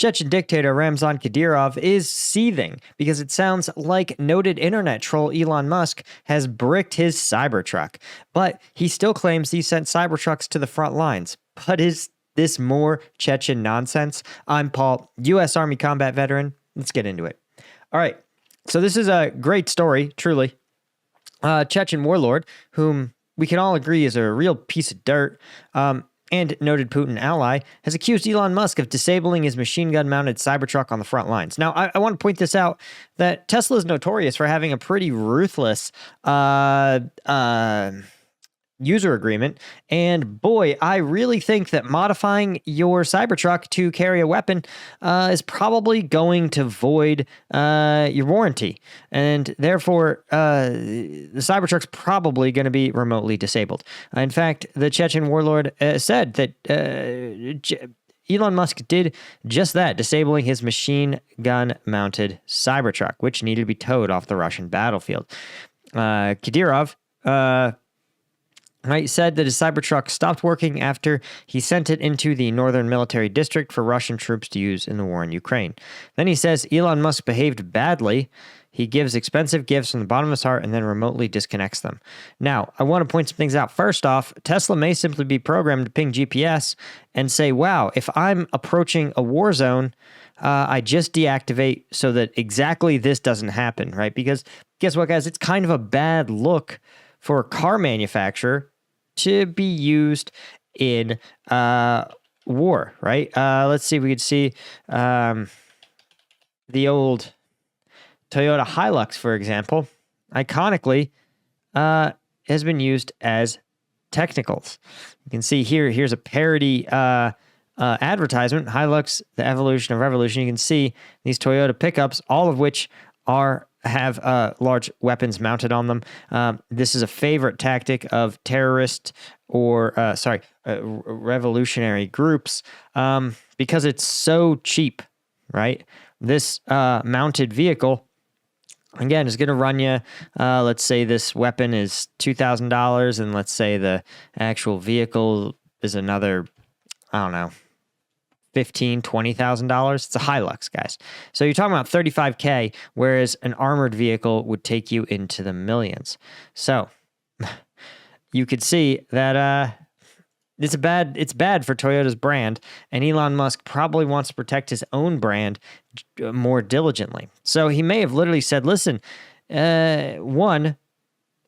Chechen dictator Ramzan Kadyrov is seething because it sounds like noted internet troll Elon Musk has bricked his Cybertruck. But he still claims he sent Cybertrucks to the front lines. But is this more Chechen nonsense? I'm Paul, U.S. Army combat veteran. Let's get into it. All right. So this is a great story, truly. Chechen warlord, whom we can all agree is a real piece of dirt, and noted Putin ally, has accused Elon Musk of disabling his machine gun-mounted Cybertruck on the front lines. Now, I want to point this out, that Tesla is notorious for having a pretty ruthless user agreement, and boy, I really think that modifying your Cybertruck to carry a weapon is probably going to void your warranty, and therefore the Cybertruck's probably going to be remotely disabled. In fact, the Chechen warlord said that Elon Musk did just that, disabling his machine gun-mounted Cybertruck, which needed to be towed off the Russian battlefield. Kadyrov said that his Cybertruck stopped working after he sent it into the northern military district for Russian troops to use in the war in Ukraine. Then he says Elon Musk behaved badly. He gives expensive gifts from the bottom of his heart and then remotely disconnects them. Now, I want to point some things out. First off, Tesla may simply be programmed to ping GPS and say, wow, if I'm approaching a war zone, I just deactivate so that exactly this doesn't happen, right? Because guess what, guys? It's kind of a bad look for a car manufacturer to be used in war, right? Let's see if we could see the old Toyota Hilux, for example, iconically has been used as technicals. You can see here's a parody advertisement, Hilux, the evolution of revolution. You can see these Toyota pickups, all of which have large weapons mounted on them. This is a favorite tactic of terrorist or, revolutionary groups because it's so cheap, right? This mounted vehicle, again, is going to run you, let's say this weapon is $2,000, and let's say the actual vehicle is another, I don't know, $15,000, $20,000. It's a Hilux, guys. So you're talking about $35K, whereas an armored vehicle would take you into the millions. So you could see that it's bad for Toyota's brand, and Elon Musk probably wants to protect his own brand more diligently. So he may have literally said, listen, one,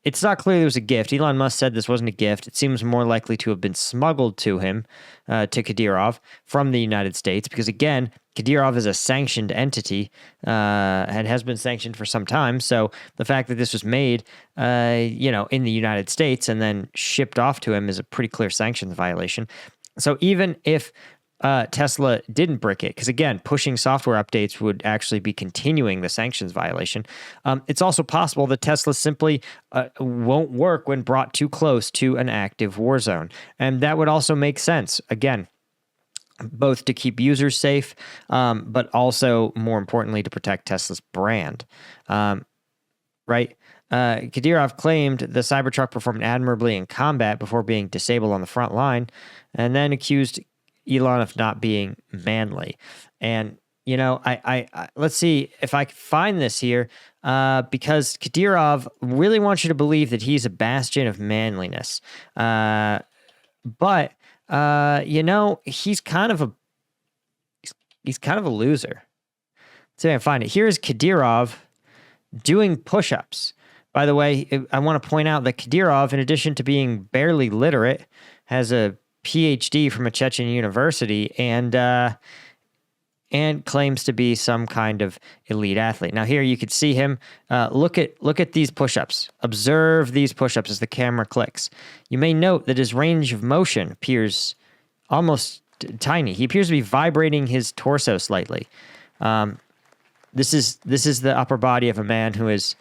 it's not clear it was a gift. Elon Musk said this wasn't a gift. It seems more likely to have been smuggled to him, to Kadyrov, from the United States, because again, Kadyrov is a sanctioned entity and has been sanctioned for some time. So the fact that this was made, in the United States and then shipped off to him is a pretty clear sanctions violation. So even if Tesla didn't brick it, because again, pushing software updates would actually be continuing the sanctions violation. It's also possible that Tesla simply won't work when brought too close to an active war zone. And that would also make sense, again, both to keep users safe, but also, more importantly, to protect Tesla's brand. Right? Kadyrov claimed the Cybertruck performed admirably in combat before being disabled on the front line, and then accused Elon of not being manly. And, I let's see if I can find this here, because Kadyrov really wants you to believe that he's a bastion of manliness. But he's kind of a loser. Let's see if I can find it. Here's Kadyrov doing push-ups. By the way, I want to point out that Kadyrov, in addition to being barely literate, has a PhD from a Chechen university and claims to be some kind of elite athlete. Now here you can see him. Look at these push-ups. Observe these push-ups as the camera clicks. You may note that his range of motion appears almost tiny. He appears to be vibrating his torso slightly. This is the upper body of a man who is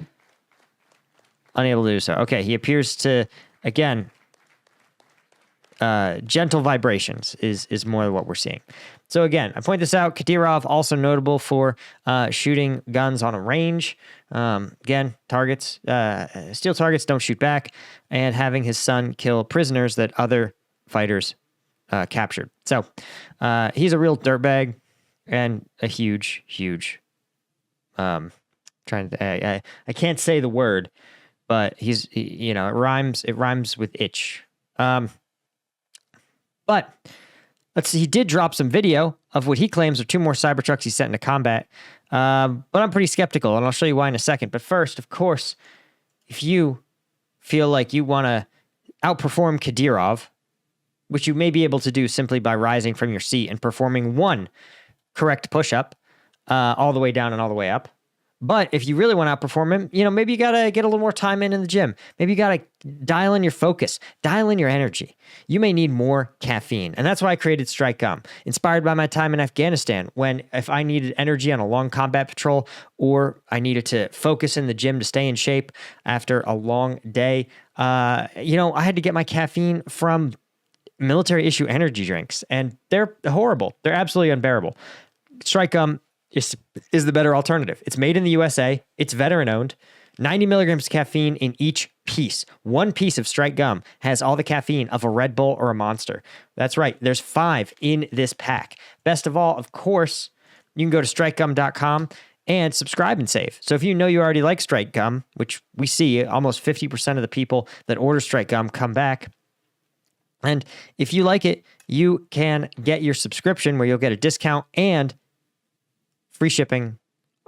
unable to do so. Okay, he appears to, again, gentle vibrations is more what we're seeing. So again, I point this out. Kadyrov, also notable for shooting guns on a range. Again, targets, steel targets don't shoot back, and having his son kill prisoners that other fighters captured. So he's a real dirtbag. and a huge, I can't say the word, but it rhymes with itch. But let's see, he did drop some video of what he claims are 2 more Cybertrucks he sent into combat. But I'm pretty skeptical, and I'll show you why in a second. But first, of course, if you feel like you want to outperform Kadyrov, which you may be able to do simply by rising from your seat and performing 1 correct push-up all the way down and all the way up. But if you really want to outperform him, maybe you got to get a little more time in the gym. Maybe you got to dial in your focus, dial in your energy. You may need more caffeine. And that's why I created Strike Gum, inspired by my time in Afghanistan, when if I needed energy on a long combat patrol, or I needed to focus in the gym to stay in shape after a long day, I had to get my caffeine from military issue energy drinks, and they're horrible. They're absolutely unbearable. Strike Gum is the better alternative. It's made in the USA. It's veteran owned. 90 milligrams of caffeine in each piece. 1 piece of Strike Gum has all the caffeine of a Red Bull or a Monster. That's right. There's 5 in this pack. Best of all, of course, you can go to strikegum.com and subscribe and save. So if you already like Strike Gum, which we see almost 50% of the people that order Strike Gum come back, and if you like it, you can get your subscription where you'll get a discount and free shipping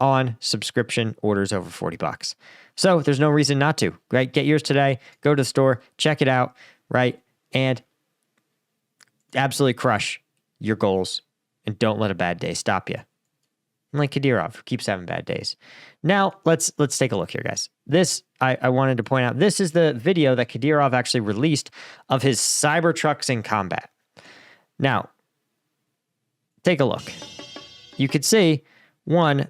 on subscription orders over $40. So there's no reason not to, right? Get yours today, go to the store, check it out, right? And absolutely crush your goals, and don't let a bad day stop you. Like Kadyrov, who keeps having bad days. Now, let's take a look here, guys. This, I wanted to point out, this is the video that Kadyrov actually released of his Cybertrucks in combat. Now, take a look. You could see, one,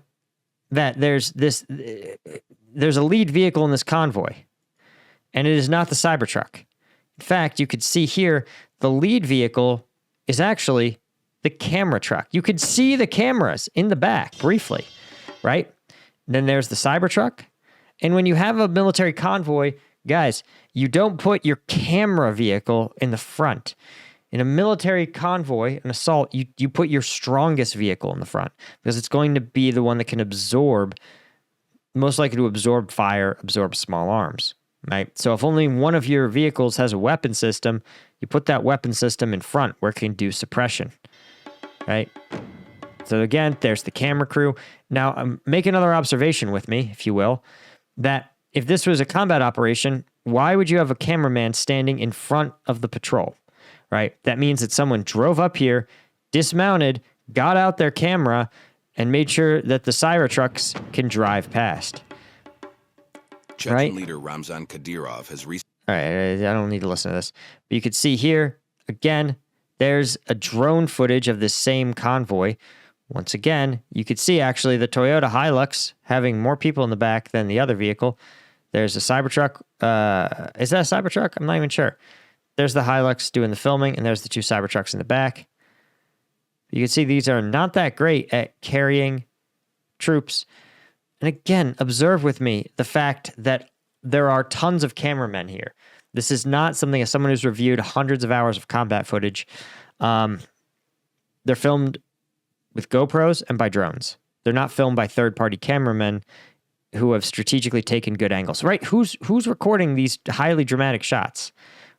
that there's a lead vehicle in this convoy, and it is not the Cybertruck. In fact, you could see here, the lead vehicle is actually the camera truck. You could see the cameras in the back briefly, right? Then there's the Cybertruck. And when you have a military convoy, guys, you don't put your camera vehicle in the front. In a military convoy, an assault, you put your strongest vehicle in the front, because it's going to be the one that can most likely to absorb fire, absorb small arms, right? So if only one of your vehicles has a weapon system, you put that weapon system in front where it can do suppression, right? So again, there's the camera crew. Now, make another observation with me, if you will, that if this was a combat operation, why would you have a cameraman standing in front of the patrol, right? That means that someone drove up here, dismounted, got out their camera, and made sure that the Cybertrucks can drive past. Chechen right? leader Ramzan Kadyrov has All right, I don't need to listen to this. But you can see here, again, there's a drone footage of this same convoy. Once again, you could see actually the Toyota Hilux having more people in the back than the other vehicle. There's a Cybertruck. Is that a Cybertruck? I'm not even sure. There's the Hilux doing the filming, and there's the 2 Cybertrucks in the back. You can see these are not that great at carrying troops. And again, observe with me the fact that there are tons of cameramen here. This is not something, as someone who's reviewed hundreds of hours of combat footage, they're filmed with GoPros and by drones. They're not filmed by third-party cameramen who have strategically taken good angles, right? Who's recording these highly dramatic shots,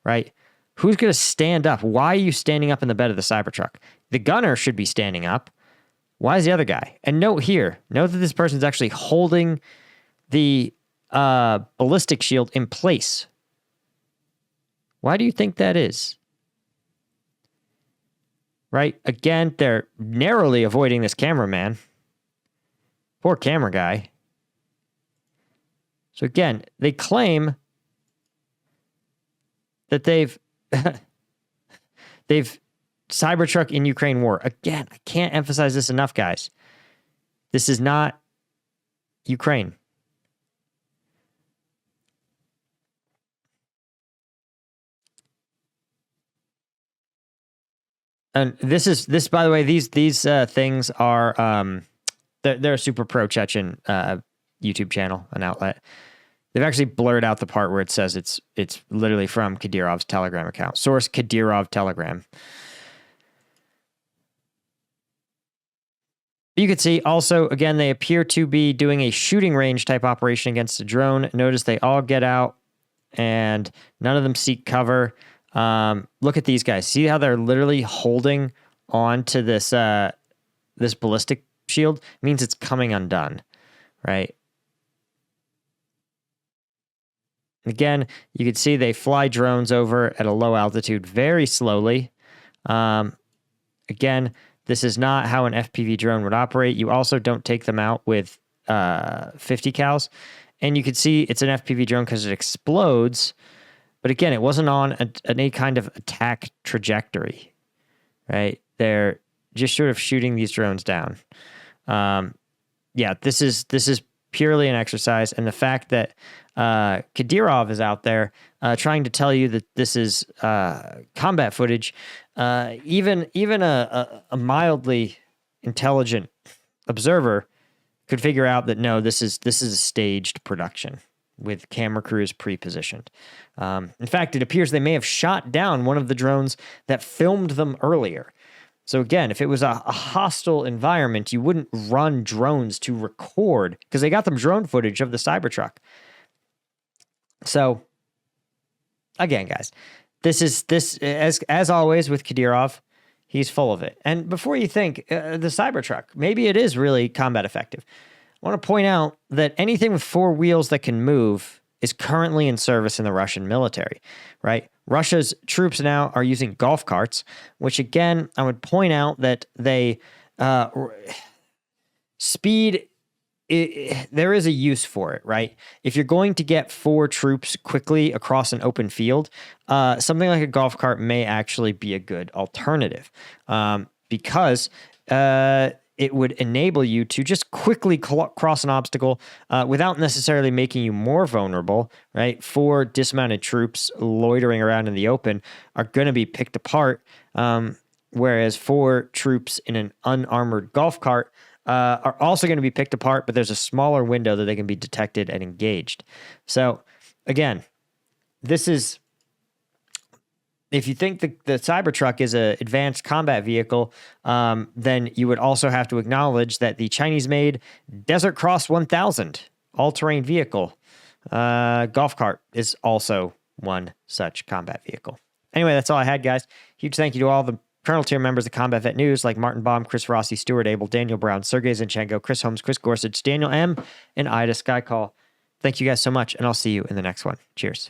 right? Who's going to stand up? Why are you standing up in the bed of the Cybertruck? The gunner should be standing up. Why is the other guy? And note that this person's actually holding the ballistic shield in place. Why do you think that is? Right? Again, they're narrowly avoiding this cameraman. Poor camera guy. So again, they claim that they've Cybertruck in Ukraine war. Again, I can't emphasize this enough, guys. This is not Ukraine. And this by the way, these things are they're a super pro Chechen YouTube channel, an outlet. They've actually blurred out the part where it says it's literally from Kadyrov's Telegram account. Source Kadyrov Telegram. You could see also, again, they appear to be doing a shooting range type operation against a drone. Notice they all get out and none of them seek cover. Look at these guys. See how they're literally holding on to this this ballistic shield? It means it's coming undone, right? Again, you can see they fly drones over at a low altitude very slowly. Again, this is not how an FPV drone would operate. You also don't take them out with 50 cals. And you can see it's an FPV drone because it explodes. But again, it wasn't on any kind of attack trajectory, right? They're just sort of shooting these drones down. Yeah, this is purely an exercise. And the fact that Kadyrov is out there trying to tell you that this is combat footage, even a mildly intelligent observer could figure out that no, this is a staged production with camera crews pre-positioned. In fact, it appears they may have shot down one of the drones that filmed them earlier. So again, if it was a hostile environment, you wouldn't run drones to record because they got them drone footage of the Cybertruck. So again, guys, this as always with Kadyrov, he's full of it. And before you think the Cybertruck, maybe it is really combat effective. I want to point out that anything with 4 wheels that can move is currently in service in the Russian military, right? Russia's troops now are using golf carts, which again, I would point out that they speed. There is a use for it, right? If you're going to get 4 troops quickly across an open field, something like a golf cart may actually be a good alternative because it would enable you to just quickly cross an obstacle without necessarily making you more vulnerable, right? 4 dismounted troops loitering around in the open are going to be picked apart, whereas 4 troops in an unarmored golf cart are also going to be picked apart, but there's a smaller window that they can be detected and engaged. So again, this is, if you think the Cybertruck is an advanced combat vehicle, then you would also have to acknowledge that the Chinese-made Desert Cross 1000 all-terrain vehicle golf cart is also one such combat vehicle. Anyway, that's all I had, guys. Huge thank you to all the Colonel tier members of Combat Vet News like Martin Baum, Chris Rossi, Stuart Abel, Daniel Brown, Sergei Zinchenko, Chris Holmes, Chris Gorsuch, Daniel M., and Ida Skycall. Thank you guys so much, and I'll see you in the next one. Cheers.